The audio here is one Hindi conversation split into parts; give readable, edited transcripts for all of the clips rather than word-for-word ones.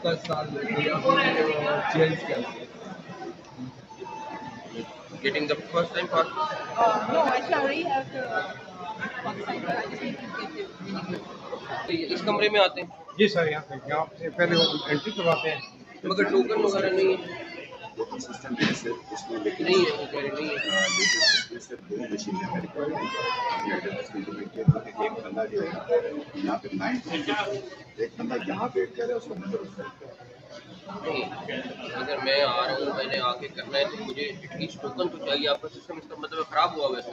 10 साल या फिर चेंज किया? Getting the first time pass? No, actually I already have the Pakistan, but I just need to get it renewed. इस कमरे में आते हैं जी सर, यहाँ से पहले वो एंट्री करवाते हैं। मगर टोकन वगैरह नहीं है। टोकन सिस्टम जैसे उसमें लेकिन नहीं है, वो कह रहे नहीं है। लेकिन इसमें दो मशीनें मेरे को एक बंदा जो है यहाँ पे 9 एक बंदा यहाँ वेट कर रहा है, उसको नंबर नहीं, अगर मैं आ रहा हूँ, मैंने आके करना है तो मुझे एटलीस्ट टोकन तो चाहिए। आपका सिस्टम इसका मतलब खराब हुआ वैसे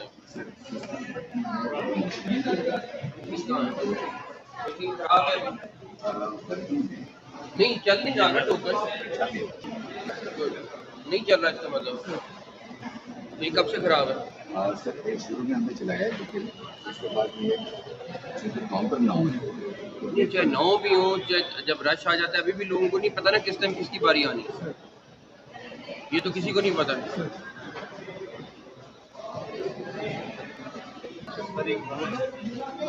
मशीन खराब है, नहीं चल नहीं रहा ना टोकन, नहीं चल रहा इसका मतलब। ये कब से खराब है? सर शुरू में हमने चलाया है, लेकिन उसके बाद ये काउंटर ना हो, चाहे 9 भी हो, चाहे जब रश आ जाता है, अभी भी लोगों को नहीं पता ना किस टाइम किसकी बारी आनी है। ये तो किसी को नहीं पता।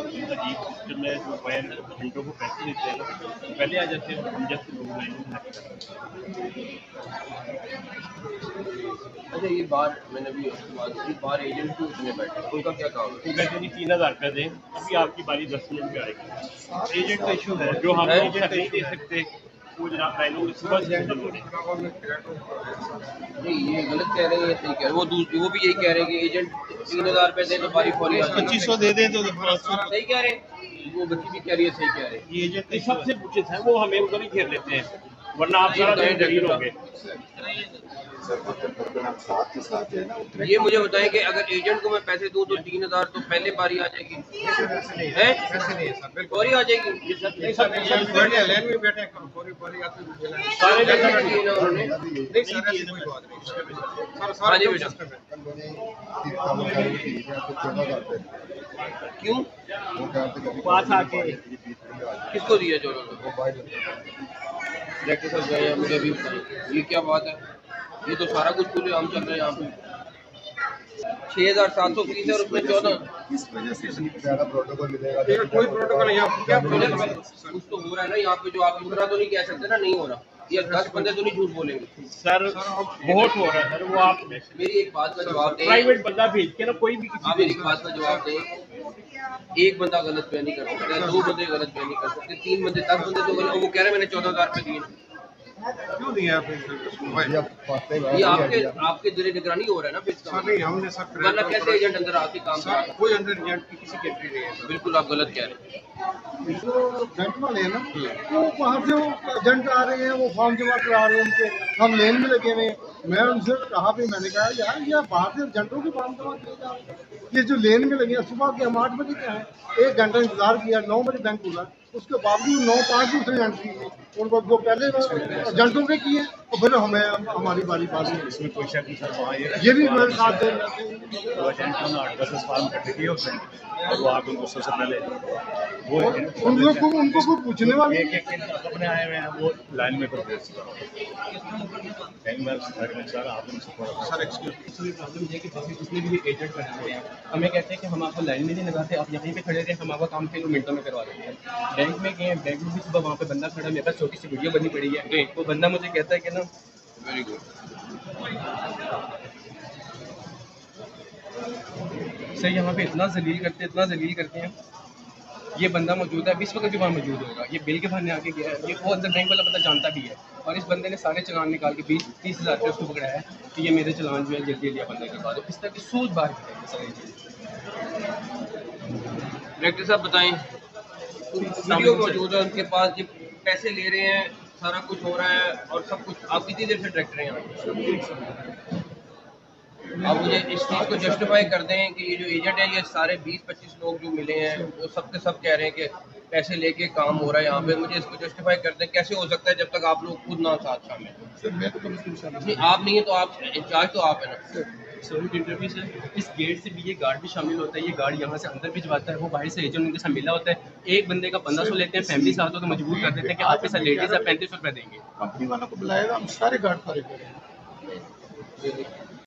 अजीब सिस्टम है जो वैन घंटों को पैसे देते हैं ना, पहले आ जाते हैं हम जैसे लोग लाइन में। अच्छा, ये बार मैंने भी बार एजेंट को उसमें बैठे, उनका क्या काम है? वो कहते हैं 3000 रुपये दें, अभी आपकी बारी 10 मिनट में आएगी। एजेंट का इशू है जो हम एजेंट नहीं दे सकते, वो जनाब लाइनों में सुबह से हो रहे हैं। नहीं, ये गलत कह रहे हैं, ये सही कह रहे हैं। वो भी यही कह रहे हैं कि एजेंट 3000 रुपये दें तो बारी फौरी 2500 दे दें तो सही कह रहे हैं। वो बच्ची भी कह रही है, सही कह रहे हैं। ये एजेंट सबसे पूछे थे, वो हमें उधर ही घेर लेते हैं, वरना आप सारा दिन जमीन हो गए। साथ के साथ जो है ना ये मुझे बताएं कि अगर एजेंट को मैं पैसे दूं तो 3000 तो पहले बारी आ जाएगी, है फौरी आ जाएगी। लाइन में बैठे सारे उन्होंने हाँ जी बेटा। क्यों पास आके किसको दिया जो डायरेक्टर साहब गए? मुझे अभी बताइए, ये क्या बात है? ये तो सारा कुछ खुले आम चल रहा है यहाँ पे। 6700 फीस है और उसमें 14। इस वजह से ज़्यादा प्रोटोकॉल मिलेगा। कोई प्रोटोकॉल यहाँ क्या कुछ तो हो रहा है ना यहाँ पे, जो आप दूसरा तो नहीं कह सकते ना नहीं हो रहा। ये 10 बंदे तो नहीं झूठ बोलेंगे सर, बहुत हो रहा है सर। वो आप मेरी एक बात का जवाब दें, प्राइवेट बंदा भेज के ना, कोई भी आप मेरी बात का जवाब दें। एक बंदा गलत बयानी कर सकता है, 2 बंदे गलत बयानी कर सकते, 3 बंदे 10 बंदे तो गलत। वो कह रहे हैं मैंने 14000 रुपये दिए, क्यों दिया? ये आपके जरिए निगरानी हो रहा है ना फिर सर नहीं, हमने सर वरना कैसे एजेंट अंदर आके काम कर रहा है? कोई अंदर एजेंट की किसी की एंट्री नहीं है। बिल्कुल आप गलत कह रहे हैं। जो बैंक वाले हैं ना, वो वहाँ से वो एजेंट आ रहे हैं, वो फॉर्म जमा करा रहे हैं उनके, हम लेन में लगे हुए हैं। मैं उनसे कहा भी, मैंने कहा यार ये बाहर से एजेंटों के फॉर्म जमा किए जा रहे हैं, ये जो लेन में लगे हैं सुबह के हम 8 बजे के हैं, 1 घंटा इंतजार किया, 9 बजे बैंक खुला, उसके बावजूद 9-5 दूसरे एंट्री की उनको जो पहले एजेंटों के किए और फिर हमें हमारी बारी पास हुई। इसमें कोई शक नहीं सर। वहाँ ये भी मेरे साथ दे रहे थे। वो एजेंट ने 8-10 फॉर्म इकट्ठे किए उसने, और वो आगे उनको सबसे पहले वो उन लोग को उनको कोई पूछने वाले एक अपने आए हुए हैं, वो लाइन में कर सर एक्सक्यूज प्रॉब्लम ये है कि जितने भी एजेंट बने हुए हैं, हमें कहते हैं कि हम आपको लाइन में नहीं लगाते, आप यहीं पे खड़े रहे, हम आपका काम 3 मिनटों में करवा देते हैं। बैंक में गए, बैंक में भी सुबह वहाँ पे बंदा खड़ा, मेरे पास छोटी सी वीडियो बनी पड़ी है, वो बंदा मुझे कहता है कि ना वेरी गुड सर यहाँ पे इतना जलील करते हैं। ये बंदा मौजूद है, इस वक्त भी वहाँ मौजूद होगा, ये बिल के बहाने आके गया है, ये वो अंदर बैंक वाला बंदा जानता भी है, और इस बंदे ने सारे चलान निकाल के 20-30 हज़ार रुपये उसको पकड़ाया है कि ये मेरे चलान जो है जल्दी जल्दी बंदा करवा दो। इस तरह की सोच बाहर है सर। डायरेक्टर साहब बताएं, वीडियो मौजूद है उनके पास, जब पैसे ले रहे हैं, सारा कुछ हो रहा है और सब कुछ। आप कितनी देर से डायरेक्टर हैं यहाँ? आप मुझे इस चीज़ को जस्टिफाई कर दें कि ये जो एजेंट है, ये सारे 20-25 लोग जो मिले हैं, वो सब के सब कह रहे हैं कि पैसे लेके काम हो रहा है यहाँ पे। मुझे इसको जस्टिफाई कर दें, कैसे हो सकता है जब तक आप लोग खुद ना साथ शामिल नहीं? आप नहीं है तो आप इंचार्ज तो आप है ना। सॉरी इंटरव्यू से इस गेट से भी ये गार्ड भी शामिल होता है, ये गार्ड यहाँ से अंदर भिजवाता है, वो बाहर से एजेंट उनके साथ मिला होता है। एक बंदे का 1500 लेते हैं, फैमिली साथ हो तो मजबूर कर देते हैं कि आपके साथ लेडीज आप 3500 रुपये देंगे। कंपनी वालों को बुलाएगा, हम सारे गार्ड फारे करेंगे।